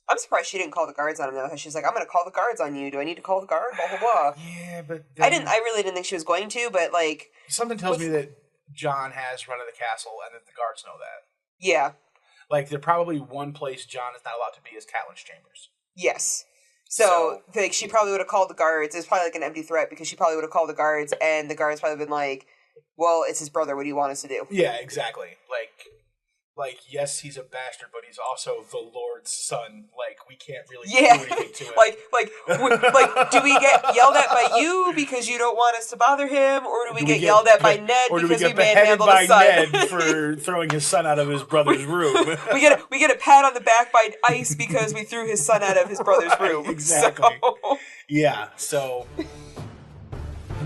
I'm surprised she didn't call the guards on him, though. She's like, I'm going to call the guards on you. Do I need to call the guard? Blah, blah, blah. Yeah, but... I really didn't think she was going to, but, like... Something tells me that Jon has run of the castle and that the guards know that. Yeah. Like, there's probably one place Jon is not allowed to be is Catelyn's chambers. Yes. So, like, she probably would have called the guards. It was probably, like, an empty threat, because she probably would have called the guards, and the guards probably been like, well, it's his brother. What do you want us to do? Yeah, exactly. Like, yes, he's a bastard, but he's also the Lord's son. Like, we can't really do anything to him. like, do we get yelled at by you because you don't want us to bother him, or do we get yelled at by Ned because we manhandled his son? Ned for throwing his son out of his brother's room. we get a pat on the back by Ice because we threw his son out of his brother's room. Exactly. So. Yeah. So.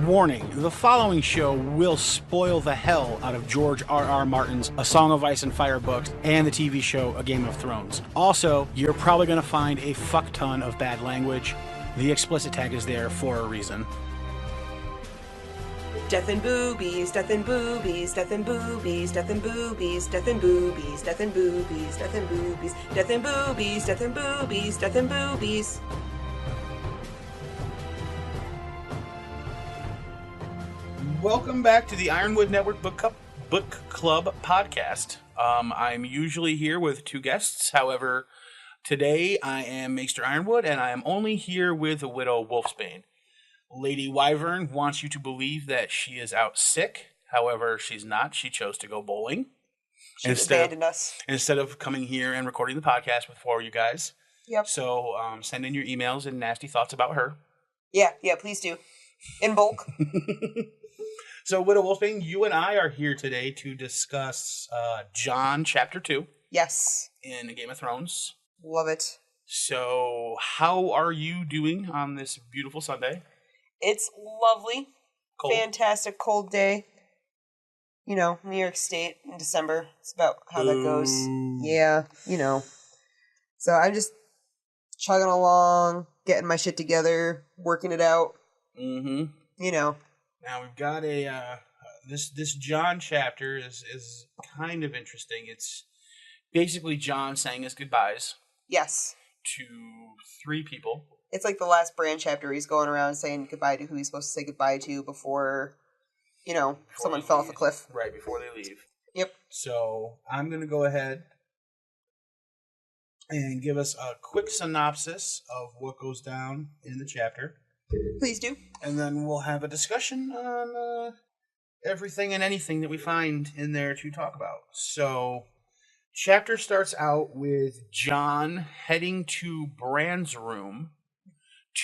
Warning, the following show will spoil the hell out of George R.R. Martin's A Song of Ice and Fire books and the TV show A Game of Thrones. Also, you're probably going to find a fuck ton of bad language. The explicit tag is there for a reason. Death and boobies, death and boobies, death and boobies, death and boobies, death and boobies, death and boobies, death and boobies, death and boobies, death and boobies, death and boobies. Welcome back to the Ironwood Network Book Club podcast. I'm usually here with two guests. However, today I am Maester Ironwood, and I am only here with the widow Wolfsbane. Lady Wyvern wants you to believe that she is out sick. However, she's not. She chose to go bowling. She abandoned us. Instead of coming here and recording the podcast for you guys. Yep. So send in your emails and nasty thoughts about her. Yeah, please do. In bulk. So, Widow Wolfsbane, you and I are here today to discuss Jon Chapter 2. Yes. In Game of Thrones. Love it. So, how are you doing on this beautiful Sunday? It's lovely. Cold. Fantastic cold day. You know, New York State in December. It's about how that goes. Yeah, you know. So, I'm just chugging along, getting my shit together, working it out. Mm-hmm. You know. Now we've got this Jon chapter is kind of interesting. It's basically Jon saying his goodbyes. Yes. To three people. It's like the last Bran chapter. He's going around saying goodbye to who he's supposed to say goodbye to before someone fell off a cliff. Right, before they leave. Yep. So I'm going to go ahead and give us a quick synopsis of what goes down in the chapter. Please do. And then we'll have a discussion on everything and anything that we find in there to talk about. So, chapter starts out with Jon heading to Bran's room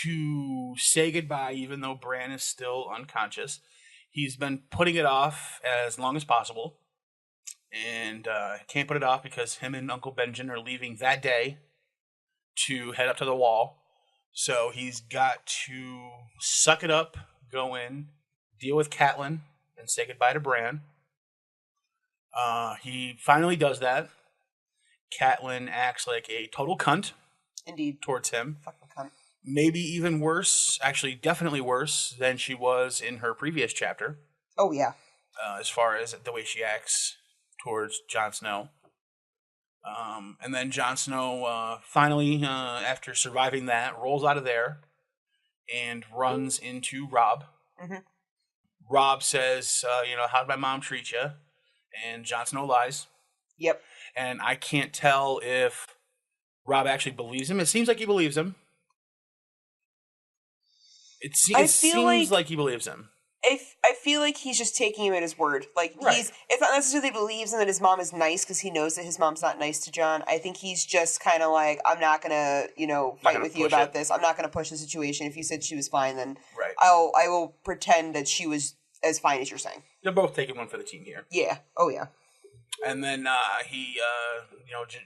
to say goodbye, even though Bran is still unconscious. He's been putting it off as long as possible. And can't put it off because him and Uncle Benjen are leaving that day to head up to the wall. So he's got to suck it up, go in, deal with Catelyn, and say goodbye to Bran. He finally does that. Catelyn acts like a total cunt. Indeed. Towards him. Fucking cunt. Maybe even worse, actually definitely worse than she was in her previous chapter. Oh, yeah. As far as the way she acts towards Jon Snow. And then Jon Snow finally, after surviving that, rolls out of there and runs into Robb. Mm-hmm. Robb says, how did my mom treat you? And Jon Snow lies. Yep. And I can't tell if Robb actually believes him. It seems like he believes him. It seems like he believes him. I feel like he's just taking him at his word. Like, right. It's not necessarily believes him that his mom is nice because he knows that his mom's not nice to Jon. I think he's just kind of like, I'm not going to, fight with you about this. I'm not going to push the situation. If you said she was fine, then right. I will pretend that she was as fine as you're saying. They're both taking one for the team here. Yeah. Oh, yeah. And then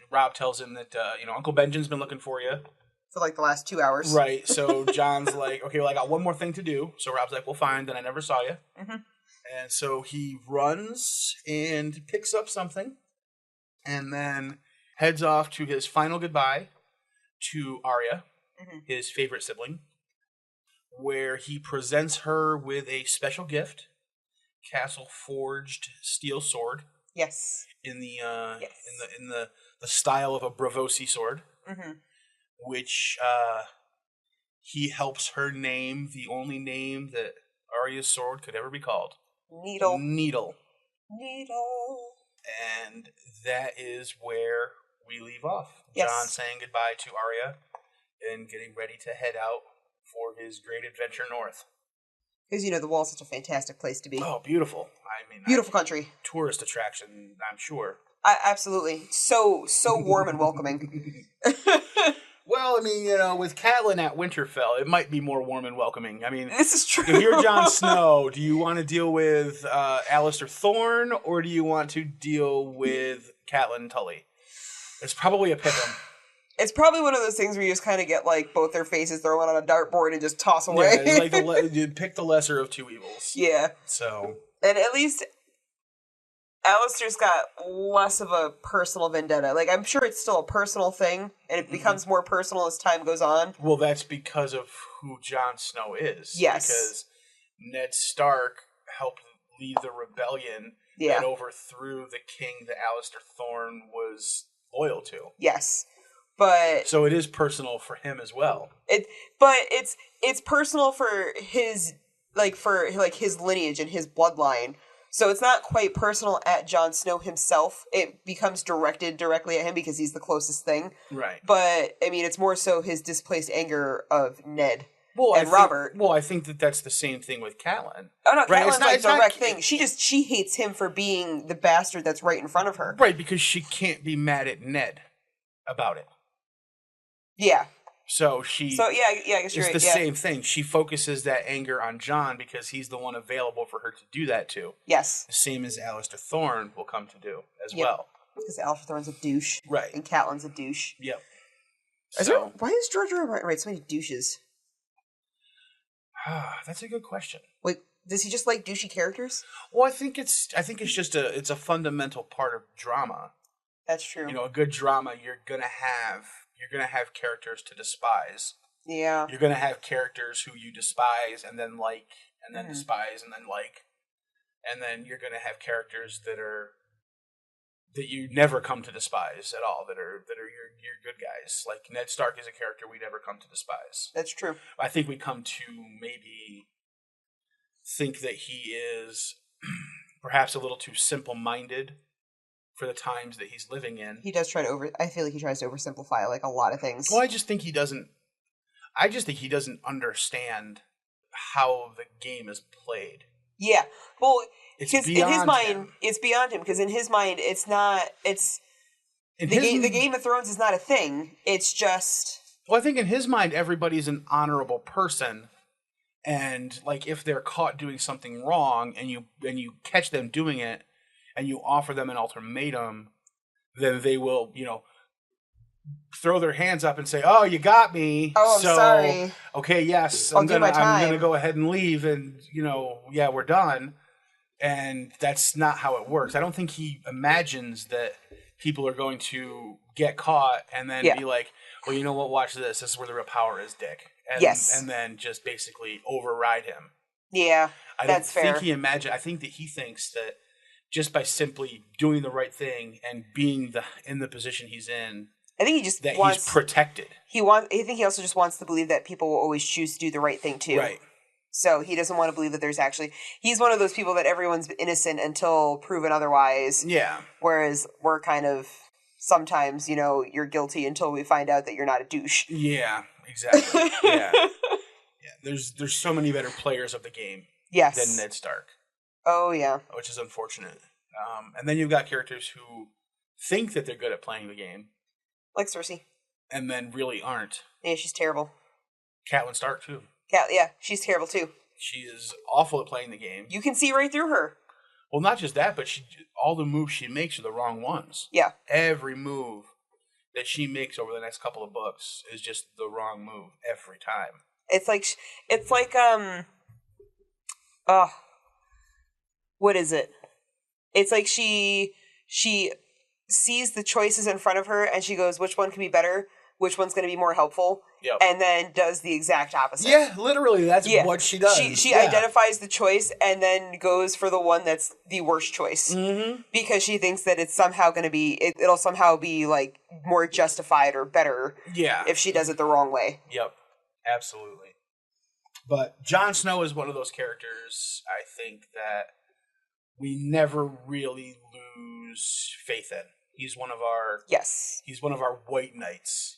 Robb tells him that, Uncle Benjen's been looking for you. For like the last 2 hours. Right. So Jon's like, okay, well, I got one more thing to do. So Robb's like, well, fine. Then I never saw you. Mm-hmm. And so he runs and picks up something and then heads off to his final goodbye to Arya, mm-hmm. his favorite sibling, where he presents her with a special gift, castle forged steel sword. Yes. In the in the style of a Bravosi sword. Mm-hmm. which he helps her name the only name that Arya's sword could ever be called. Needle. Needle. Needle. And that is where we leave off. Yes. Jon saying goodbye to Arya and getting ready to head out for his great adventure north. Because, the wall's such a fantastic place to be. Oh, beautiful. Beautiful country. Tourist attraction, I'm sure. Absolutely. So warm and welcoming. Well, with Catelyn at Winterfell, it might be more warm and welcoming. This is true. If you're Jon Snow, do you want to deal with Maester Thorne, or do you want to deal with Catelyn Tully? It's probably a pick'em. It's probably one of those things where you just kind of get, both their faces thrown on a dartboard and just toss away. Yeah, it's like you pick the lesser of two evils. Yeah. So. And at least Alistair's got less of a personal vendetta. I'm sure it's still a personal thing, and it becomes more personal as time goes on. Well, that's because of who Jon Snow is. Yes. Because Ned Stark helped lead the rebellion that overthrew the king that Alistair Thorne was loyal to. Yes. But so it is personal for him as well. But it's personal for his his lineage and his bloodline. So it's not quite personal at Jon Snow himself. It becomes directly at him because he's the closest thing. Right. But it's more so his displaced anger of Ned and Robert. I think that's the same thing with Catelyn. Oh no, right? Catelyn's direct thing. She hates him for being the bastard that's right in front of her. Right, because she can't be mad at Ned about it. Yeah. So I guess you're right. It's the same thing. She focuses that anger on Jon because he's the one available for her to do that to. Yes. The same as Alistair Thorne will come to do as well. Because Alistair Thorne's a douche. Right. And Catelyn's a douche. Yep. Why is George R. R. write so many douches? That's a good question. Wait, does he just like douchey characters? Well, I think it's just it's a fundamental part of drama. That's true. A good drama, you're gonna have characters to despise. Yeah. You're gonna have characters who you despise and then like, and then despise and then like, and then you're gonna have characters that you never come to despise at all. That are your good guys. Like Ned Stark is a character we never come to despise. That's true. I think we come to maybe think that he is perhaps a little too simple-minded for the times that he's living in. He does I feel like he tries to oversimplify a lot of things. Well, I just think he doesn't understand how the game is played. Yeah. Well, because in his mind, it's beyond him. Because in his mind, it's not. The Game of Thrones is not a thing. It's just. Well, I think in his mind, everybody's an honorable person, and if they're caught doing something wrong, and you catch them doing it, and you offer them an ultimatum, then they will, throw their hands up and say, "Oh, you got me." Oh, I'm sorry. Okay, yes, I'm gonna go ahead and leave, and we're done. And that's not how it works. I don't think he imagines that people are going to get caught and then be like, "Well, you know what? Watch this. This is where the real power is, Dick." And then just basically override him. Yeah, that's fair. I think that he thinks that just by simply doing the right thing and being in the position he's in, I think he's protected. I think he also just wants to believe that people will always choose to do the right thing too. Right. So he doesn't want to believe that there's he's one of those people that everyone's innocent until proven otherwise. Yeah. Whereas we're kind of sometimes, you're guilty until we find out that you're not a douche. Yeah, exactly. Yeah. There's so many better players of the game than Ned Stark. Oh, yeah. Which is unfortunate. And then you've got characters who think that they're good at playing the game. Like Cersei. And then really aren't. Yeah, she's terrible. Catelyn Stark, too. Yeah, she's terrible, too. She is awful at playing the game. You can see right through her. Well, not just that, but all the moves she makes are the wrong ones. Yeah. Every move that she makes over the next couple of books is just the wrong move every time. It's like what is it? It's like she sees the choices in front of her and she goes, which one can be better? which one's going to be more helpful, Yep. and then does the exact opposite. Yeah, literally, that's what she does. She identifies the choice and then goes for the one that's the worst choice. Mm-hmm. Because she thinks that it's somehow going to be, it'll somehow be, like, more justified or better if she does it the wrong way. Yep, absolutely. But Jon Snow is one of those characters, I think, that we never really lose faith in. He's one of our white knights.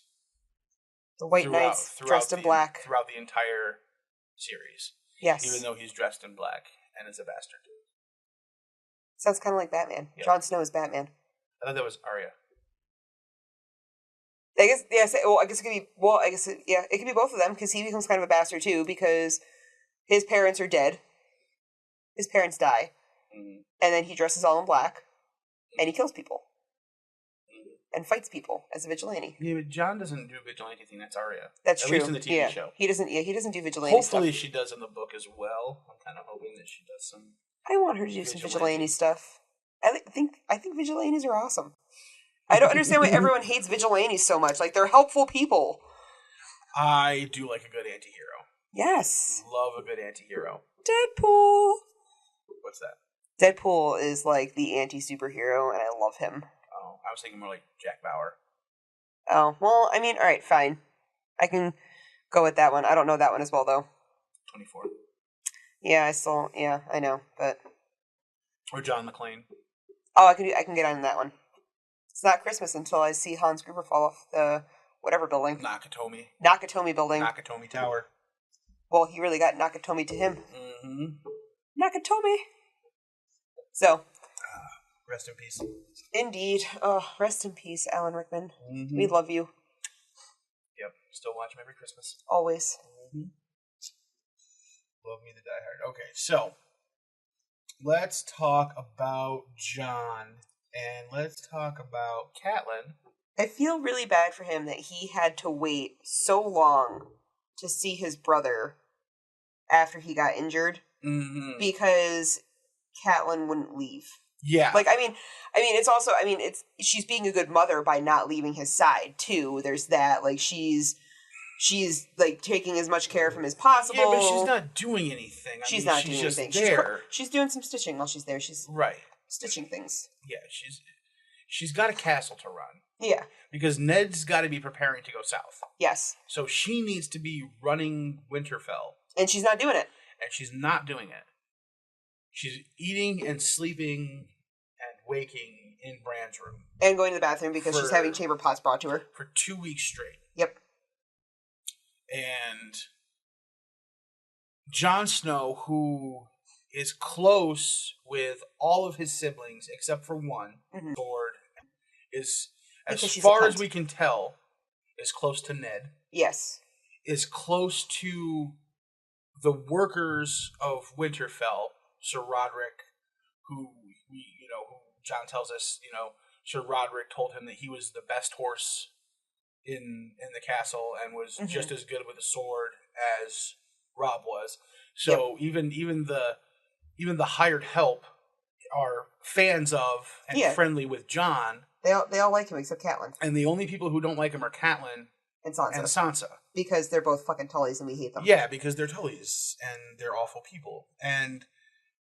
The white knights dressed in black. Throughout the entire series. Yes. Even though he's dressed in black and is a bastard. Sounds kind of like Batman. Yep. Jon Snow is Batman. I thought that was Arya. I guess, it could be, it could be both of them, because he becomes kind of a bastard too, because his parents are dead. His parents die. Mm-hmm. And then he dresses all in black, and he kills people. And fights people as a vigilante. Yeah, but Jon doesn't do vigilante thing. That's Arya. That's true. At least in the TV show. He doesn't do vigilante stuff. Hopefully she does in the book as well. I'm kind of hoping that she does some. I want her to do some vigilante stuff. I think vigilantes are awesome. I don't understand why everyone hates vigilantes so much. Like, they're helpful people. I do like a good anti-hero. Yes. Love a good anti-hero. Deadpool. What's that? Deadpool is like the anti-superhero, and I love him. Oh, I was thinking more like Jack Bauer. Oh, well, I mean, alright, fine. I can go with that one. I don't know that one as well, though. 24. Yeah, I know, but... Or John McClane. Oh, I can get on that one. It's not Christmas until I see Hans Gruber fall off the whatever building. Nakatomi building. Nakatomi Tower. Well, he really got Nakatomi to him. Mm-hmm. Nakatomi! So... Rest in peace. Indeed. Oh, rest in peace, Alan Rickman. Mm-hmm. We love you. Yep. Still watch him every Christmas. Always. Mm-hmm. Love me the Die Hard. Okay, so let's talk about Jon, and let's talk about Catelyn. I feel really bad for him that he had to wait so long to see his brother after he got injured, because Catelyn wouldn't leave. Yeah. Like, I mean, it's also, she's being a good mother by not leaving his side, too. There's that, like, she's, like, taking as much care of him as possible. Yeah, but she's not doing anything. She's not doing anything. She's doing some stitching while she's there. She's stitching things. Yeah, she's got a castle to run. Yeah. Because Ned's got to be preparing to go south. Yes. So she needs to be running Winterfell. And she's not doing it. And she's not doing it. She's eating and sleeping and waking in Bran's room. And going to the bathroom because she's having chamber pots brought to her. For 2 weeks straight. Yep. And Jon Snow, who is close with all of his siblings except for one, Sword, is, as far as we can tell, is close to Ned. Yes. Is close to the workers of Winterfell, Sir Roderick, who Jon tells us, Sir Roderick told him that he was the best horse in the castle and was just as good with a sword as Robb was. So even the hired help are fans of and friendly with Jon. They all like him except Catelyn. And the only people who don't like him are Catelyn and Sansa. Because they're both fucking Tullys and we hate them. Yeah, because they're Tullys and they're awful people. And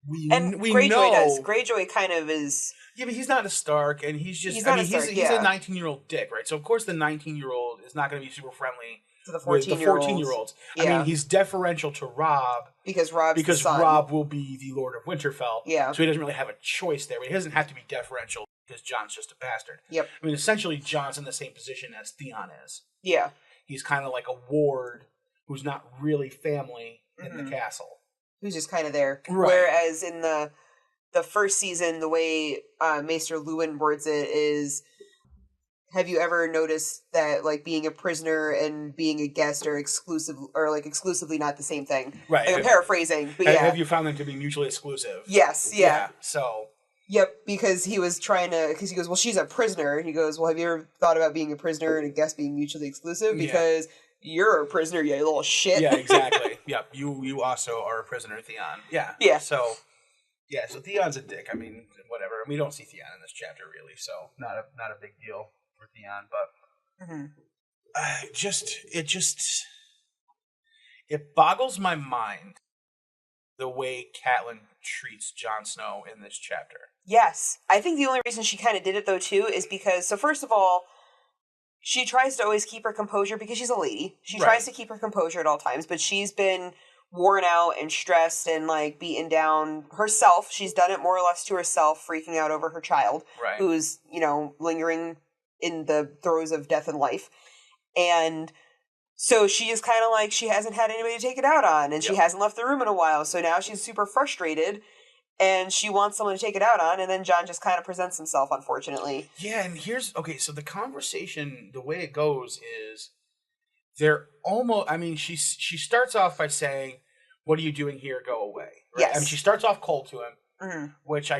we Greyjoy know Greyjoy kind of is. Yeah, but he's not a Stark, and he's just. He's a 19-year-old dick, right? So of course the 19-year-old is not going to be super friendly to the 14-year-olds. Yeah. I mean, he's deferential to Robb because Robb will be the Lord of Winterfell. Yeah. So he doesn't really have a choice there. But he doesn't have to be deferential because Jon's just a bastard. Yep. I mean, essentially, Jon's in the same position as Theon is. Yeah. He's kind of like a ward who's not really family in the castle. Who's just kind of there. Right. Whereas in the first season, the way Maester Lewin words it is, have you ever noticed that like being a prisoner and being a guest are exclusively not the same thing? Right. Like, I'm paraphrasing, but Have you found them to be mutually exclusive? Yes, yeah. So. Yep, because he was because he goes, well, she's a prisoner. And he goes, well, have you ever thought about being a prisoner and a guest being mutually exclusive? Because you're a prisoner, you little shit. Yeah, exactly. Yep, you also are a prisoner, Theon. Yeah. Yeah. So Theon's a dick. I mean, whatever. We don't see Theon in this chapter, really, so not a big deal for Theon, but... it boggles my mind the way Catelyn treats Jon Snow in this chapter. Yes. I think the only reason she kind of did it, though, too, is because, so first of all, she tries to always keep her composure because she's a lady. She tries to keep her composure at all times, but she's been worn out and stressed and, like, beaten down herself. She's done it more or less to herself, freaking out over her child, who's, you know, lingering in the throes of death and life. And so she is kind of like, she hasn't had anybody to take it out on, and she hasn't left the room in a while, so now she's super frustrated, and she wants someone to take it out on, and then Jon just kind of presents himself, unfortunately. Yeah, and so the conversation, the way it goes is, they're almost, I mean, she starts off by saying, "What are you doing here? Go away." Right? Yes. I mean, she starts off cold to him, which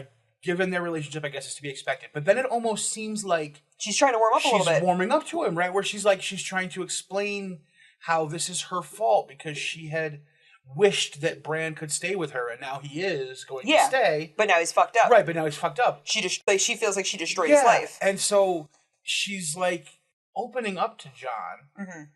given their relationship, I guess is to be expected. But then it almost seems like she's trying to warm up a little bit. She's warming up to him, right? Where she's trying to explain how this is her fault because she had wished that Bran could stay with her, and now he is going to stay. But now he's fucked up. Right, but now he's fucked up. She feels like she destroyed his life. And so she's like opening up to Jon.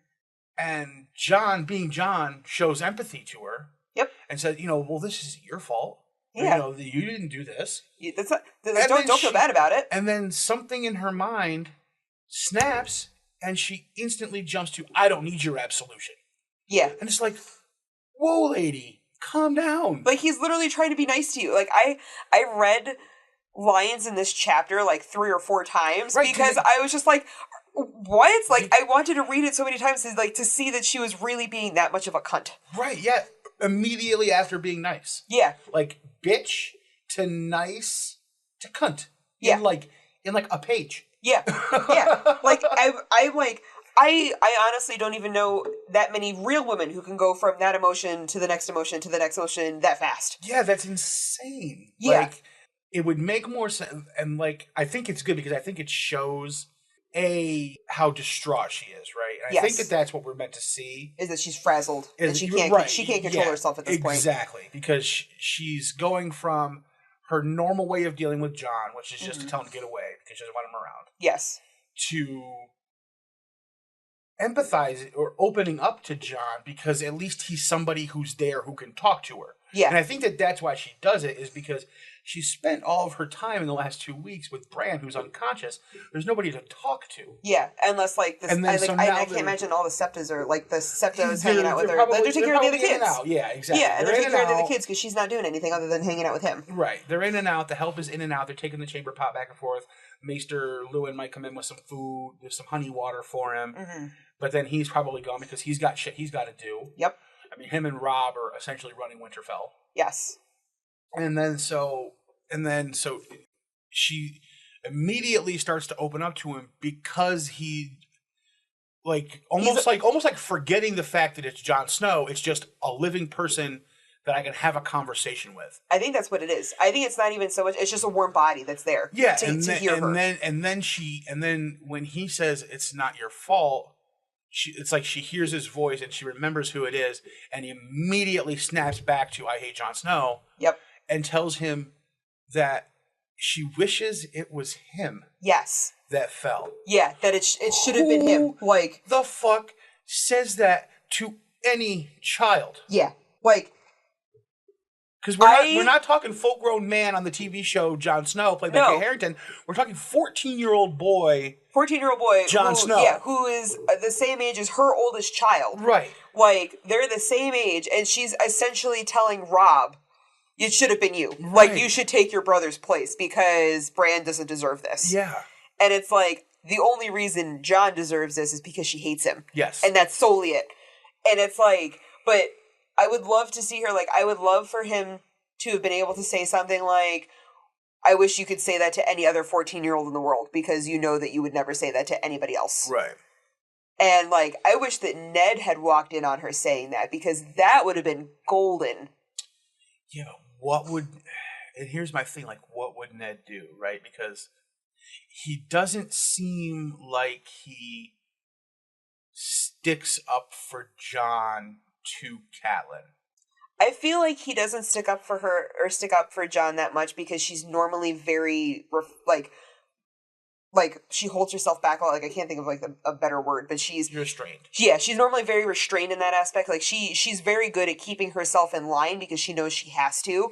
And Jon, being Jon, shows empathy to her. Yep. And said, you know, well, this isn't your fault. Yeah. You know, you didn't do this. Don't feel bad about it. And then something in her mind snaps, and she instantly jumps to, "I don't need your absolution." Yeah. And it's like, whoa, lady, calm down. But he's literally trying to be nice to you. Like, I read lines in this chapter like 3 or 4 times because I was just like, what? Like, I wanted to read it so many times to see that she was really being that much of a cunt. Right, yeah. Immediately after being nice. Yeah. Like, bitch to nice to cunt. Yeah. In like a page. Yeah. Yeah. Like, I honestly don't even know that many real women who can go from that emotion to the next emotion to the next emotion that fast. Yeah, that's insane. Yeah. Like, it would make more sense. And, like, I think it's good because I think it shows, how distraught she is, right? And I think that's what we're meant to see. Is that she's frazzled. And she can't control herself at this point. Exactly. Because she's going from her normal way of dealing with Jon, which is just to tell him to get away because she doesn't want him around. Yes. To empathize or opening up to Jon because at least he's somebody who's there who can talk to her. Yeah. And I think that's why she does it, is because she spent all of her time in the last 2 weeks with Bran, who's unconscious. There's nobody to talk to. Yeah, unless like this, I can't imagine all the septas are like the septa is hanging out with her. They're taking care of the other kids. Yeah, exactly. Yeah, and they're taking care of the other kids because she's not doing anything other than hanging out with him. Right. They're in and out. The help is in and out. They're taking the chamber pot back and forth. Maester Lewin might come in with some food. There's some honey water for him. But then he's probably gone because he's got shit he's got to do. Yep. I mean, him and Robb are essentially running Winterfell. Yes. And then so she immediately starts to open up to him because he almost like forgetting the fact that it's Jon Snow. It's just a living person that I can have a conversation with. I think that's what it is. I think it's not even so much. It's just a warm body that's there. Yeah, to hear her. And then when he says it's not your fault, it's like she hears his voice and she remembers who it is, and he immediately snaps back to "I hate Jon Snow." Yep. And tells him that she wishes it was him. Yes. That fell. Yeah, that it should have been him. Like, the fuck says that to any child? Yeah. Like, because we're not talking full-grown man on the TV show Jon Snow, played by Kit Harington. We're talking 14-year-old boy. 14-year-old boy. Jon Snow. Yeah, who is the same age as her oldest child. Right. Like, they're the same age, and she's essentially telling Robb, it should have been you. Right. Like, you should take your brother's place because Bran doesn't deserve this. Yeah. And it's like, the only reason Jon deserves this is because she hates him. Yes. And that's solely it. And it's like, but I would love to see her, like, I would love for him to have been able to say something like, I wish you could say that to any other 14-year-old in the world because you know that you would never say that to anybody else. Right. And, like, I wish that Ned had walked in on her saying that because that would have been golden. Yeah, and here's my thing, like, what would Ned do, right? Because he doesn't seem like he sticks up for Jon to Catelyn. I feel like he doesn't stick up for her or stick up for Jon that much because she's normally very, like, she holds herself back a lot. Like, I can't think of, like, a better word, but she's... You're restrained. Yeah, she's normally very restrained in that aspect. Like, she's very good at keeping herself in line because she knows she has to.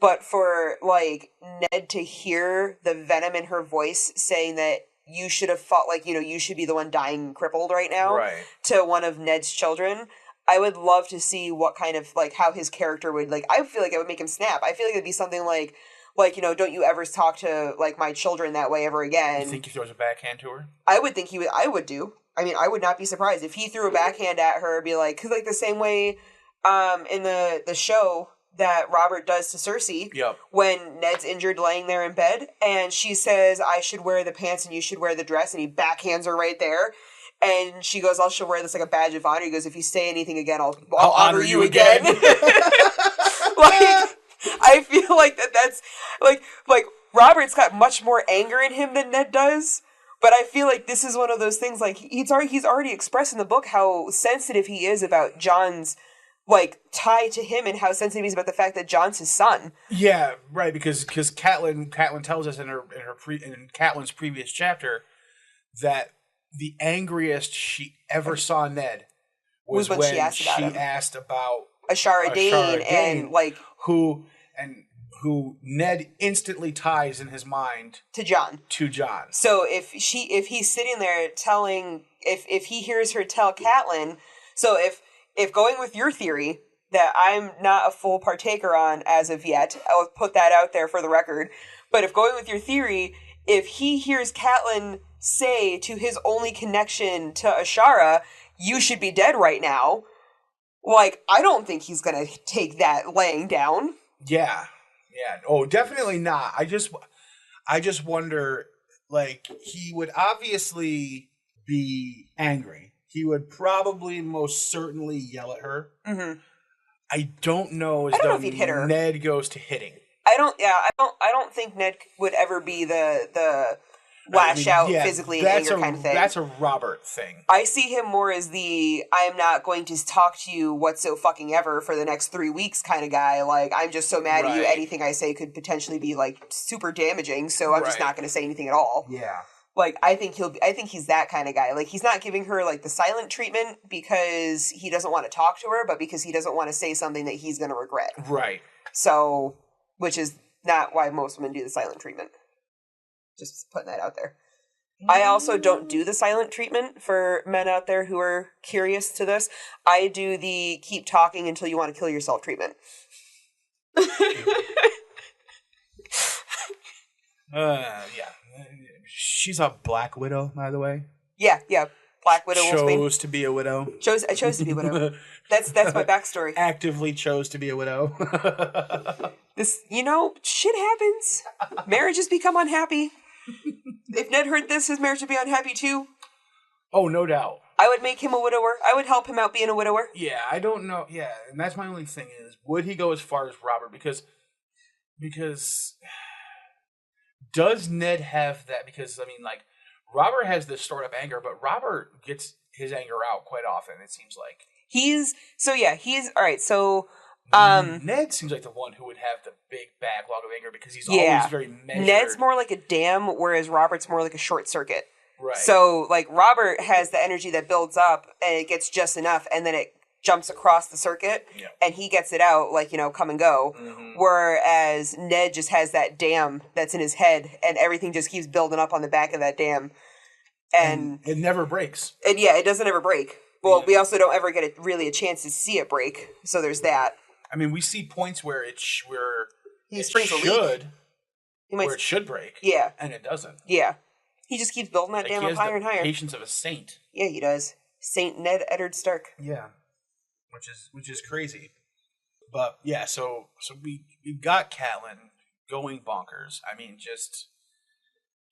But for, like, Ned to hear the venom in her voice saying that you should have fought, like, you know, you should be the one dying crippled right now, right, to one of Ned's children, I would love to see what kind of, like, how his character would, like, I feel like it would make him snap. I feel like it'd be something like, you know, don't you ever talk to, like, my children that way ever again. You think he throws a backhand to her? I would think I would do. I mean, I would not be surprised if he threw a backhand at her, be like, cause like the same way, in the show that Robert does to Cersei, yep, when Ned's injured laying there in bed, and she says, I should wear the pants and you should wear the dress, and he backhands her right there, and she goes, I shall wear this like a badge of honor. He goes, if you say anything again, I'll honor you again. Like, I feel like that's, like, Robert's got much more anger in him than Ned does. But I feel like this is one of those things, like, he's already expressed in the book how sensitive he is about Jon's, like, tie to him, and how sensitive he's about the fact that Jon's his son. Yeah, right, because Catelyn tells us in Catelyn's previous chapter that the angriest she ever saw Ned was when she asked about Ashara Dane, and, like... Who Ned instantly ties in his mind to Jon. So if he's sitting there telling, if he hears her tell Catelyn, so if going with your theory that I'm not a full partaker on as of yet, I'll put that out there for the record, but if going with your theory, if he hears Catelyn say to his only connection to Ashara, you should be dead right now, like, I don't think he's gonna take that laying down. Yeah. Yeah. Oh, definitely not. I just wonder, like, he would obviously be angry. He would probably most certainly yell at her. Mm-hmm. I don't know if he'd hit her. Ned goes to hitting. I don't think Ned would ever be the lash out physically in anger kind of thing. That's a Robert thing. I see him more as the I'm not going to talk to you whatso fucking ever for the next 3 weeks kind of guy. Like, I'm just so mad at you, anything I say could potentially be, like, super damaging, so I'm just not going to say anything at all. Yeah. Like, I think he's that kind of guy. Like, he's not giving her, like, the silent treatment because he doesn't want to talk to her, but because he doesn't want to say something that he's going to regret. Right. So, which is not why most women do the silent treatment. Just putting that out there. I also don't do the silent treatment for men out there who are curious to this. I do the keep talking until you want to kill yourself treatment. Yeah. She's a Black Widow, by the way. Yeah. Black Widow. Chose to be a widow. I chose to be a widow. That's my backstory. Actively chose to be a widow. This, shit happens. Marriages become unhappy. If Ned heard this, his marriage would be unhappy too. Oh, no doubt. I would make him a widower. I would help him out being a widower. Yeah, I don't know. Yeah, and that's my only thing is, would he go as far as Robert? Because does Ned have that? Because, I mean, like, Robert has this stored up anger, but Robert gets his anger out quite often, it seems like. All right, so... Ned seems like the one who would have the big backlog of anger because he's always very measured. Ned's more like a dam, whereas Robert's more like a short circuit. Right. So, like, Robert has the energy that builds up, and it gets just enough, and then it jumps across the circuit, and he gets it out, like, come and go. Mm-hmm. Whereas Ned just has that dam that's in his head, and everything just keeps building up on the back of that dam. And it never breaks. And yeah, it doesn't ever break. Well, we also don't ever get really a chance to see it break, so there's that. I mean, we see points where it should break. Yeah. And it doesn't. Yeah. He just keeps building that dam up higher and higher. He has the patience of a saint. Yeah, he does. Saint Ned Eddard Stark. Yeah. Which is crazy. But yeah, so we've got Catelyn going bonkers. I mean, just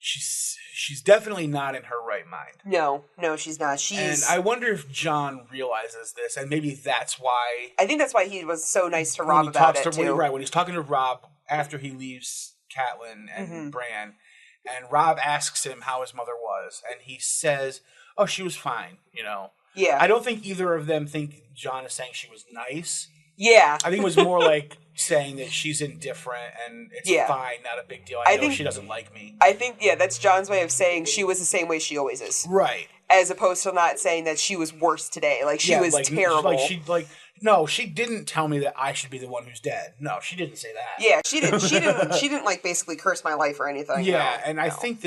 she's definitely not in her right mind. No, she's not. And I wonder if Jon realizes this, and maybe that's why. I think that's why he was so nice to Robb about it too. Right, when he's talking to Robb after he leaves Catelyn and Bran, and Robb asks him how his mother was, and he says, "Oh, she was fine." Yeah. I don't think either of them think Jon is saying she was nice. Yeah. I think it was more like saying that she's indifferent and it's fine, not a big deal. I know she doesn't like me. I think, that's John's way of saying she was the same way she always is. Right. As opposed to not saying that she was worse today. Like, she was terrible. No, she didn't tell me that I should be the one who's dead. No, she didn't say that. Yeah, she didn't like basically curse my life or anything. Yeah, and I think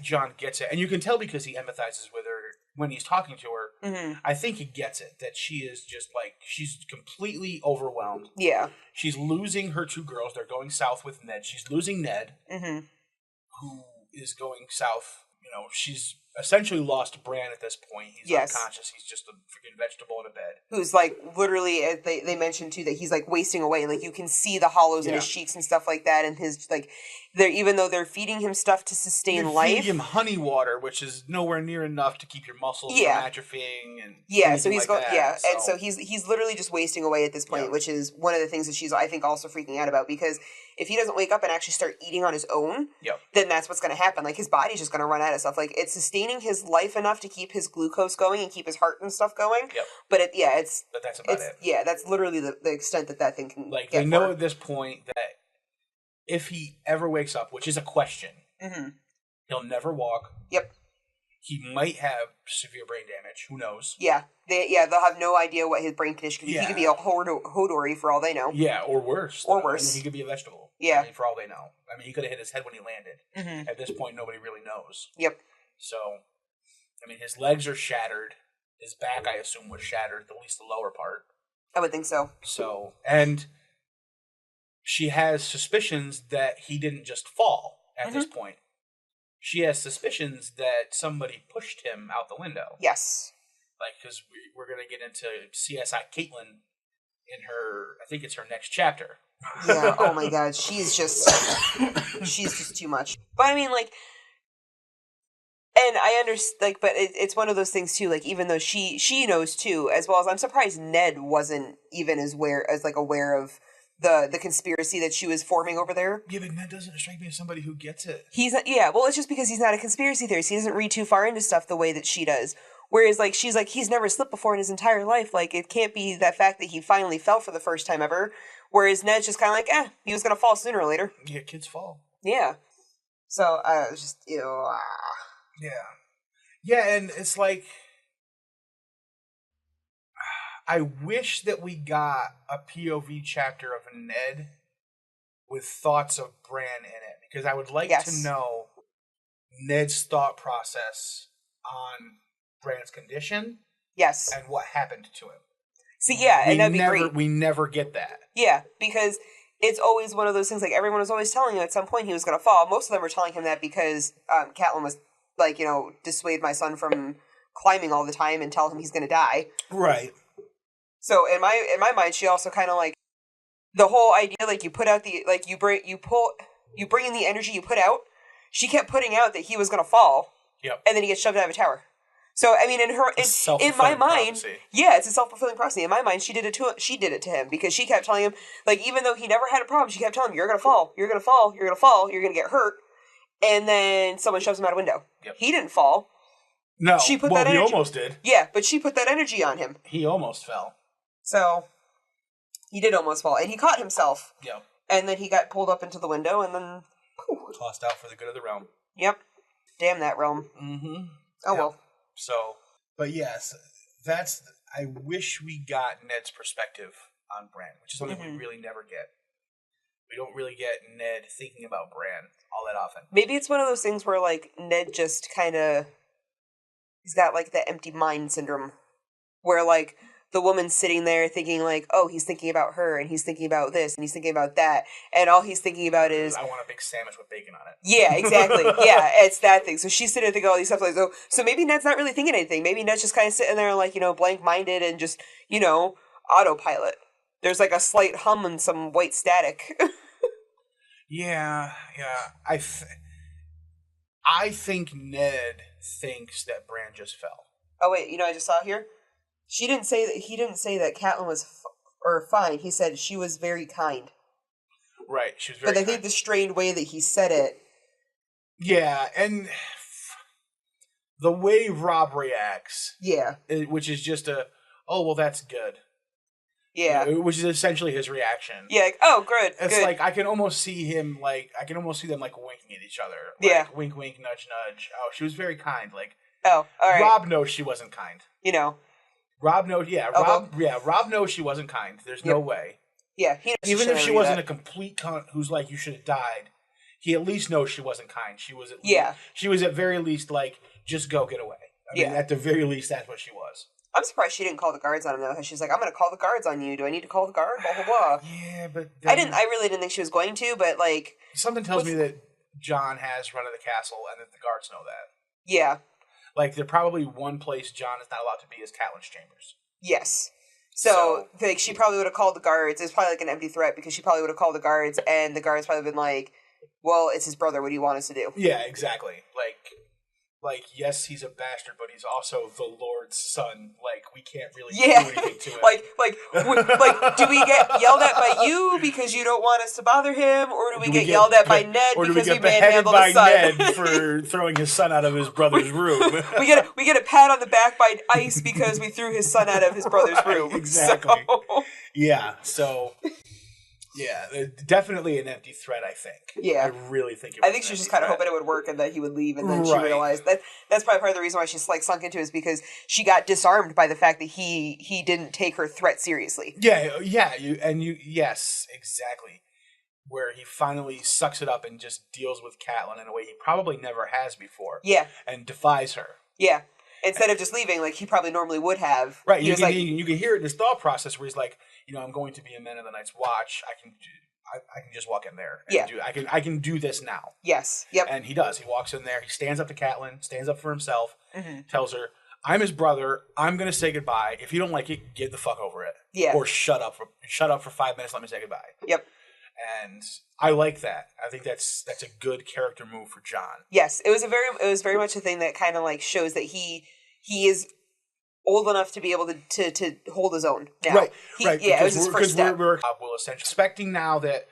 John gets it. And you can tell because he empathizes with her when he's talking to her. Mm-hmm. I think he gets it, that she is just like, she's completely overwhelmed. Yeah. She's losing her 2 girls. They're going south with Ned. She's losing Ned, who is going south. You know, she's essentially lost Bran at this point. He's unconscious. He's just a freaking vegetable in a bed. Who's like literally, they mentioned too that he's like wasting away. Like you can see the hollows in his cheeks and stuff like that, and his like, even though they're feeding him stuff to sustain life, feeding him honey water, which is nowhere near enough to keep your muscles from atrophying and so he's going and so he's literally just wasting away at this point, which is one of the things that she's I think also freaking out about, because if he doesn't wake up and actually start eating on his own, then that's what's going to happen. Like his body's just going to run out of stuff. Like it's sustaining his life enough to keep his glucose going and keep his heart and stuff going. But but that's about it. Yeah, that's literally the extent that thing can. Like they know at this point that if he ever wakes up, which is a question, he'll never walk. Yep. He might have severe brain damage. Who knows? Yeah. They'll have no idea what his brain condition could be. He could be a Hodori for all they know. Yeah, or worse. Or worse. I mean, he could be a vegetable. Yeah. I mean, for all they know. I mean, he could have hit his head when he landed. At this point, nobody really knows. Yep. So, I mean, his legs are shattered. His back, I assume, was shattered, at least the lower part. I would think so. So, and she has suspicions that he didn't just fall at this point. She has suspicions that somebody pushed him out the window. Yes. Like, because we're going to get into CSI Catelyn in her, I think it's her next chapter. Yeah, oh my god, she's just too much. But I mean, like, and I understand, like, but it's one of those things too, like, even though she knows too, as well as I'm surprised Ned wasn't even as aware of the conspiracy that she was forming over there. Yeah, but Ned doesn't strike me as somebody who gets it. Well, it's just because he's not a conspiracy theorist. He doesn't read too far into stuff the way that she does. Whereas, like, she's like, he's never slipped before in his entire life. Like, it can't be that fact that he finally fell for the first time ever. Whereas Ned's just kind of like, he was going to fall sooner or later. Yeah, kids fall. Yeah. So, I was just, Yeah. Yeah, and it's like, I wish that we got a POV chapter of Ned with thoughts of Bran in it, because I would like to know Ned's thought process on Bran's condition. Yes. And what happened to him. See, and that'd be great. We never get that. Yeah, because it's always one of those things, like, everyone was always telling him at some point he was going to fall. Most of them were telling him that because Catelyn was, like, dissuade my son from climbing all the time and tell him he's going to die. Right. So in my mind, she also kind of like the whole idea, like you put out the, like you bring in the energy you put out. She kept putting out that he was going to fall. Yep. And then he gets shoved out of a tower. So I mean, in my mind, prophecy. It's a self-fulfilling prophecy. In my mind, she did it to him because she kept telling him, like, even though he never had a problem, she kept telling him, "You're gonna fall. You're gonna fall. You're gonna fall. You're gonna get hurt." And then someone shoves him out a window. Yep. He didn't fall. No. She put he almost did. Yeah, but she put that energy on him. He almost fell. So he did almost fall, and he caught himself. Yep. And then he got pulled up into the window, and then tossed out for the good of the realm. Yep. Damn that realm. Mm-hmm. Oh well. So, but yes, I wish we got Ned's perspective on Bran, which is something we really never get. We don't really get Ned thinking about Bran all that often. Maybe it's one of those things where, like, Ned just kind of, he's got, like, that empty mind syndrome, where, like, the woman's sitting there thinking, like, oh, he's thinking about her, and he's thinking about this, and he's thinking about that, and all he's thinking about is, I want a big sandwich with bacon on it. Yeah, exactly. Yeah, it's that thing. So she's sitting there thinking all these stuff, like, so maybe Ned's not really thinking anything. Maybe Ned's just kind of sitting there, like, blank-minded and just, autopilot. There's, like, a slight hum and some white static. Yeah. I think Ned thinks that Bran just fell. Oh wait, I just saw here. He didn't say that Catelyn was fine. He said she was very kind. Right, she was very. But I think the strained way that he said it. Yeah, and the way Rob reacts. Yeah. Which is just oh well, that's good. Yeah. Which is essentially his reaction. Yeah, like, oh, good, It's good. like, I can almost see them, like, winking at each other. Like, yeah. wink, wink, nudge, nudge. Oh, she was very kind. Like, oh, all right. Rob knows she wasn't kind. You know. Rob knows, Rob knows she wasn't kind. There's no way. Yeah, he knows even if she wasn't a complete cunt who's like, you should have died, he at least knows she wasn't kind. She was at she was at very least like, just go get away. I mean, at the very least, that's what she was. I'm surprised she didn't call the guards on him, though. She's like, I'm going to call the guards on you. Do I need to call the guard? Blah, blah, blah. Yeah, but... I really didn't think she was going to, but, like... Something tells me that Jon has run of the castle and that the guards know that. Yeah. Like, there's probably one place Jon is not allowed to be is Catelyn's chambers. Yes. So, like, she probably would have called the guards. It's probably, like, an empty threat because she probably would have called the guards, and the guards probably been like, well, it's his brother. What do you want us to do? Yeah, exactly. Like, yes, he's a bastard, but he's also the Lord's son. Like, we can't really do anything to him. like, do we get yelled at by you because you don't want us to bother him, or do we get yelled at by Ned because we manhandled his son? Or do we get beheaded by Ned for throwing his son out of his brother's room? we get a pat on the back by Ice because we threw his son out of his brother's room. Exactly. So. Yeah. So. Yeah, definitely an empty threat, I think. Yeah. I really think it was. I think she was just kind of hoping it would work and that he would leave, and then she realized that's probably part of the reason why she's like sunk into it, is because she got disarmed by the fact that he didn't take her threat seriously. Yes, exactly. Where he finally sucks it up and just deals with Catelyn in a way he probably never has before. Yeah. And defies her. Yeah. Instead of just leaving like he probably normally would have. Right. You can hear it in his thought process where he's like, I'm going to be a man of the Night's Watch. I can just walk in there. And I can do this now. Yes. Yep. And he does. He walks in there. He stands up to Catelyn, stands up for himself, tells her, I'm his brother. I'm going to say goodbye. If you don't like it, get the fuck over it. Yeah. Or shut up for 5 minutes. Let me say goodbye. Yep. And I like that. I think that's a good character move for Jon. Yes. It was very much a thing that kind of like shows that he is old enough to be able to hold his own now. Right. Yeah, it was his first step. We're essentially expecting now that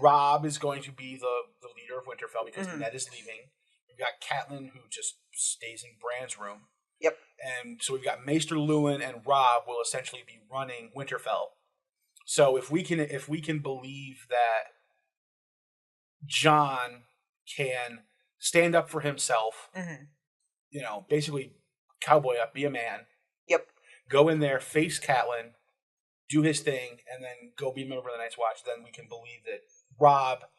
Robb is going to be the leader of Winterfell because Ned is leaving. We've got Catelyn, who just stays in Bran's room. Yep. And so we've got Maester Luwin and Robb will essentially be running Winterfell. So if we can believe that Jon can stand up for himself, basically cowboy up, be a man. Yep. Go in there, face Catelyn, do his thing, and then go be a member of the Night's Watch. Then we can believe that Robb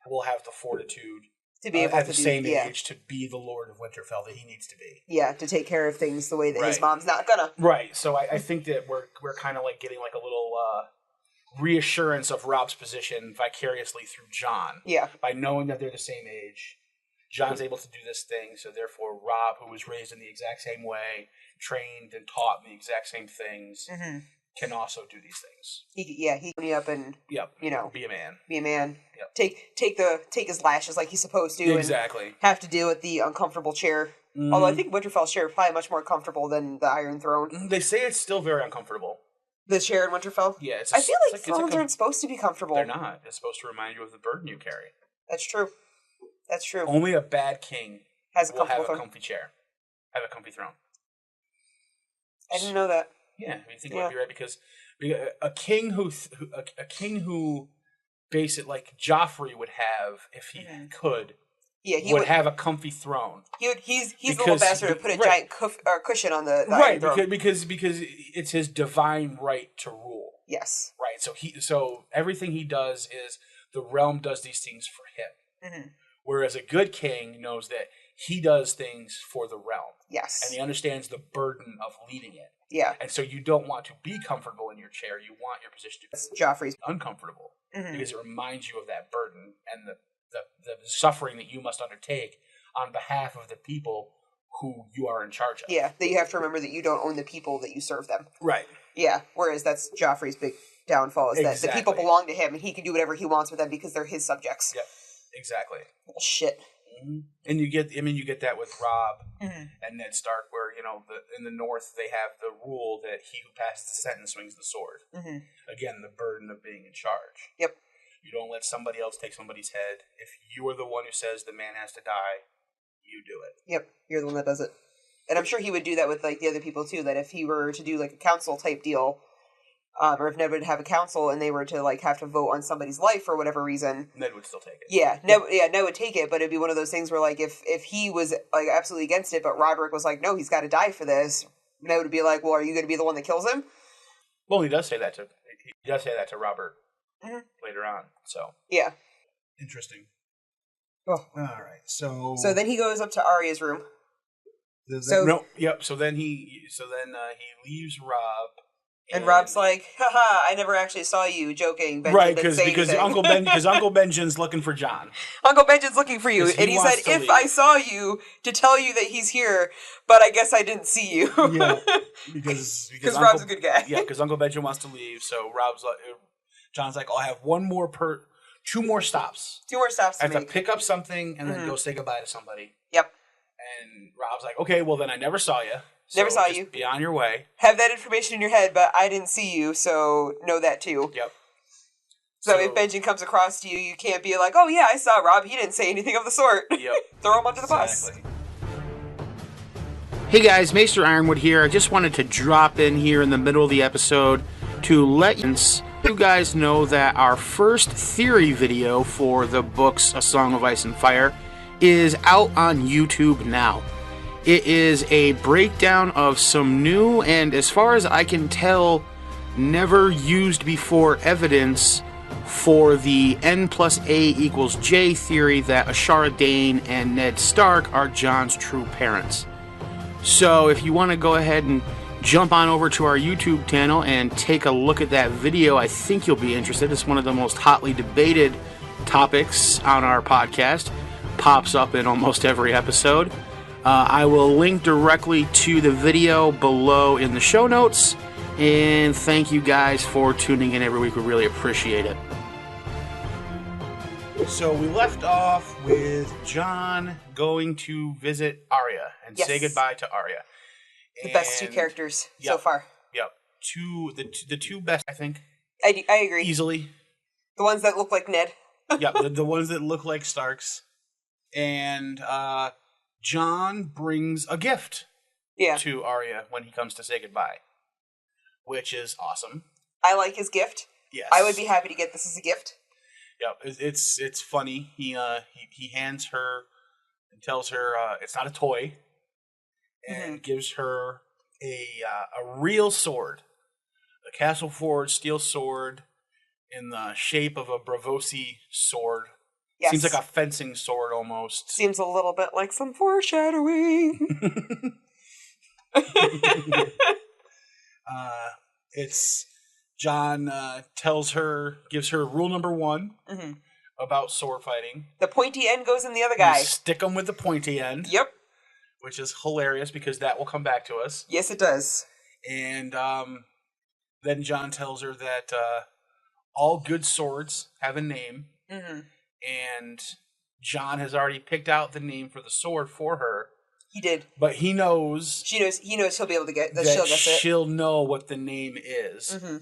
will have the fortitude to be able at the same age to be the Lord of Winterfell that he needs to be. Yeah, to take care of things the way that his mom's not gonna. Right. So I think that we're kind of like getting like a little reassurance of Robb's position vicariously through Jon. Yeah. By knowing that they're the same age. Jon's able to do this thing, so therefore Robb, who was raised in the exact same way, trained and taught the exact same things, can also do these things. He can be up and be a man. Be a man. Yep. Take his lashes like he's supposed to. Exactly. And have to deal with the uncomfortable chair. Although I think Winterfell's chair is probably much more comfortable than the Iron Throne. They say it's still very uncomfortable. The chair in Winterfell? Yeah. I feel like thrones aren't supposed to be comfortable. They're not. It's supposed to remind you of the burden you carry. That's true. That's true. Only a bad king will have a comfy chair, have a comfy throne. I didn't know that. Yeah, I think it would be right because a king who basically like Joffrey would have if he could. Yeah, he would have a comfy throne. He's the little bastard who put a giant cushion on the Iron Throne. because it's his divine right to rule. Yes. Right. So everything he does is the realm does these things for him. Whereas a good king knows that he does things for the realm. Yes. And he understands the burden of leading it. Yeah. And so you don't want to be comfortable in your chair. You want your position to be Joffrey's uncomfortable because it reminds you of that burden and the suffering that you must undertake on behalf of the people who you are in charge of. Yeah, that you have to remember that you don't own the people, that you serve them. Right. Yeah, whereas that's Joffrey's big downfall, is that the people belong to him and he can do whatever he wants with them because they're his subjects. Yep. Exactly. Bullshit. And you get that with Robb and Ned Stark, where in the North they have the rule that he who passes the sentence swings the sword. Again, the burden of being in charge. Yep. You don't let somebody else take somebody's head. If you are the one who says the man has to die, you do it. Yep, you're the one that does it. And I'm sure he would do that with like the other people too. That if he were to do like a council type deal, or if Ned would have a council and they were to like have to vote on somebody's life for whatever reason, Ned would still take it. Yeah, Ned would take it, but it'd be one of those things where like if he was like absolutely against it, but Roderick was like, no, he's got to die for this. Ned would be like, well, are you going to be the one that kills him? Well, he does say that to Robert later on. So yeah, interesting. Oh. All right, so then he goes up to Arya's room. So then he leaves Rob. And Rob's like, haha, I never actually saw you, joking. Benjen right, because Uncle Benjen's looking for John. Uncle Benjen's looking for you. And he said, if leave. I saw you, to tell you that he's here, but I guess I didn't see you. Yeah, because Rob's a good guy. Yeah, because Uncle Benjen wants to leave, so John's like, I'll have two more stops. Two more stops I have to pick up something and then go say goodbye to somebody. Yep. And Rob's like, okay, well then I never saw you. Never saw you. Be on your way. Have that information in your head, but I didn't see you, so know that too. Yep. So if Benjen comes across to you, you can't be like, oh yeah, I saw Rob. He didn't say anything of the sort. Yep. Throw him under the bus. Hey guys, Maester Ironwood here. I just wanted to drop in here in the middle of the episode to let you guys know that our first theory video for the books A Song of Ice and Fire is out on YouTube now. It is a breakdown of some new and, as far as I can tell, never used before evidence for the N plus A equals J theory that Ashara Dane and Ned Stark are Jon's true parents. So if you want to go ahead and jump on over to our YouTube channel and take a look at that video, I think you'll be interested. It's one of the most hotly debated topics on our podcast. Pops up in almost every episode. I will link directly to the video below in the show notes. And thank you guys for tuning in every week. We really appreciate it. So we left off with Jon going to visit Arya and say goodbye to Arya. The best two characters so far. Yep. The two best, I think. I agree. Easily. The ones that look like Ned. Yep, the ones that look like Starks. And Jon brings a gift to Arya when he comes to say goodbye, which is awesome. I like his gift. Yes. I would be happy to get this as a gift. Yeah, it's funny. He hands her and tells her it's not a toy, and gives her a real sword, a castle forged steel sword in the shape of a Bravosi sword. Yes. Seems like a fencing sword almost. Seems a little bit like some foreshadowing. It's Jon gives her rule number 1 about sword fighting. The pointy end goes in the other guy. You stick them with the pointy end. Yep. Which is hilarious because that will come back to us. Yes, it does. And then Jon tells her that all good swords have a name. Mm-hmm. And Jon has already picked out the name for the sword for her. He did. But he knows... He knows he'll be able to get... She'll know what the name is. Mm-hmm.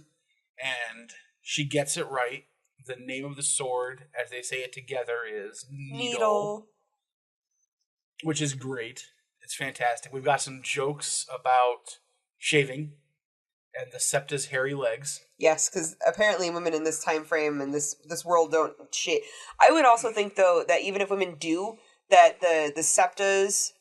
And she gets it right. The name of the sword, as they say it together, is Needle. Which is great. It's fantastic. We've got some jokes about shaving and the Septa's hairy legs. Yes, because apparently women in this time frame and this world don't shave. I would also think, though, that even if women do, that the Septas,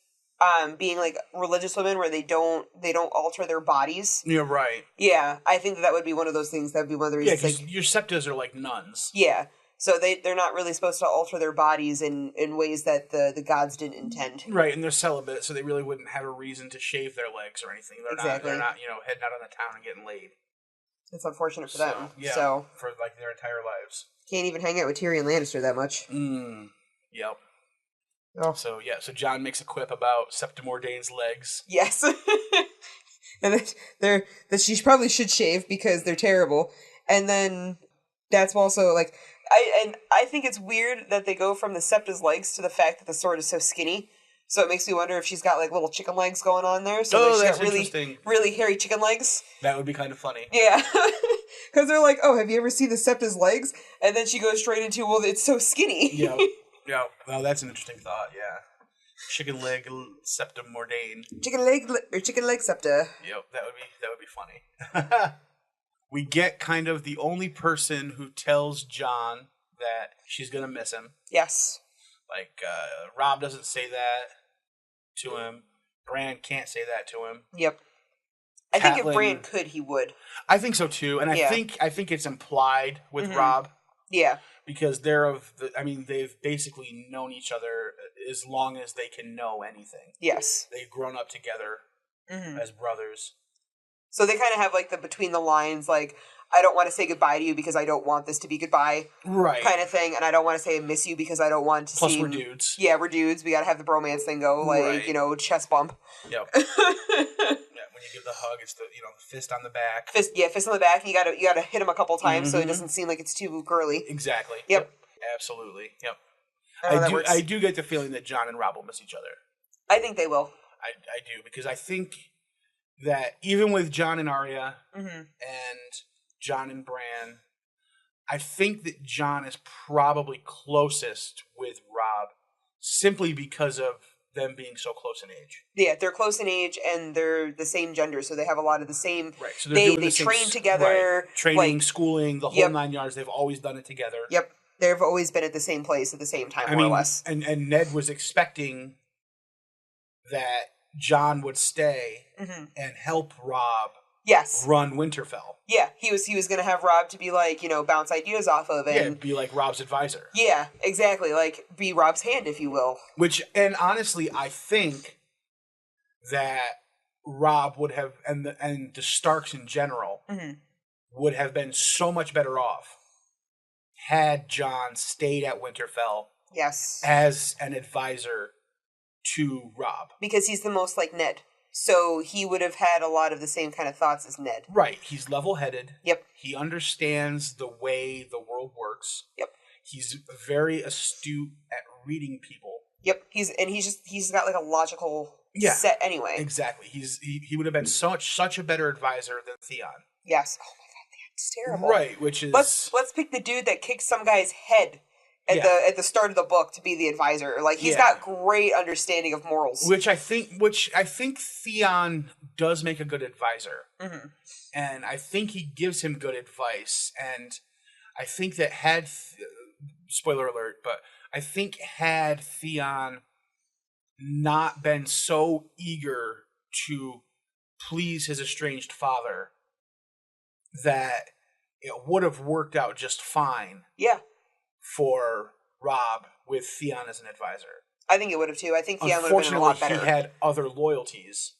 being like religious women where they don't alter their bodies. You're right. Yeah, I think that would be one of those things. That would be one of the reasons. Yeah, because your Septas are like nuns. Yeah. So they're not really supposed to alter their bodies in ways that the gods didn't intend. Right, and they're celibate, so they really wouldn't have a reason to shave their legs or anything. They're not heading out on the town and getting laid. It's unfortunate for them. Yeah, so for like their entire lives. Can't even hang out with Tyrion Lannister that much. Yep. Oh. So Jon makes a quip about Septa Mordane's legs. Yes. And that she probably should shave because they're terrible. And then that's also like I think it's weird that they go from the Septa's legs to the fact that the sword is so skinny. So it makes me wonder if she's got like little chicken legs going on there. So that's really, interesting. Really hairy chicken legs. That would be kind of funny. Yeah. Because they're like, oh, have you ever seen the Septa's legs? And then she goes straight into, well, it's so skinny. Yeah. Yeah. Well, that's an interesting thought. Yeah. Chicken leg Septa Mordane. Chicken leg Septa. Yep. That would be funny. we get kind of the only person who tells Jon that she's going to miss him. Yes. Like, Robb doesn't say that to him. Bran can't say that to him. Yep. I think if Bran could, he would. I think so too, and I think it's implied with Robb. Yeah. Because they've basically known each other as long as they can know anything. Yes. They've grown up together as brothers. So they kind of have like the between the lines, like, I don't want to say goodbye to you because I don't want this to be goodbye. Right. Kind of thing. And I don't want to say I miss you because I don't want to Plus we're dudes. Yeah, we're dudes. We got to have the bromance thing go, like, chest bump. Yep. Yeah, when you give the hug, it's the fist on the back. Fist on the back. You gotta hit him a couple times so it doesn't seem like it's too girly. Exactly. Yep. Absolutely. Yep. I do get the feeling that Jon and Robb will miss each other. I think they will. I do, because I think that even with Jon and Arya and Jon and Bran, I think that Jon is probably closest with Robb simply because of them being so close in age. Yeah, they're close in age and they're the same gender, so they have a lot of the same. Right. So they train together. Right. Training, schooling, the whole 9 yards. They've always done it together. Yep. They've always been at the same place at the same time, more or less. And Ned was expecting that Jon would stay and help Robb run Winterfell. Yeah, he was going to have Robb to be like, bounce ideas off of. And be like Robb's advisor. Yeah, exactly. Like, be Robb's hand, if you will. And honestly, I think that Robb would have, and the Starks in general, would have been so much better off had Jon stayed at Winterfell as an advisor to Robb. Because he's the most like Ned. So he would have had a lot of the same kind of thoughts as Ned. Right. He's level-headed. Yep. He understands the way the world works. Yep. He's very astute at reading people. Yep. He's got like a logical set anyway. Exactly. He would have been such a better advisor than Theon. Yes. Oh my god, Theon's terrible. Right, which is let's pick the dude that kicked some guy's head at the start of the book to be the advisor. Like, he's got great understanding of morals. Which I think Theon does make a good advisor. Mm-hmm. And I think he gives him good advice. And I think that spoiler alert, but I think had Theon not been so eager to please his estranged father, that it would have worked out just fine. Yeah. For Robb with Theon as an advisor. I think it would have too. I think Theon would have been a lot better. He had other loyalties,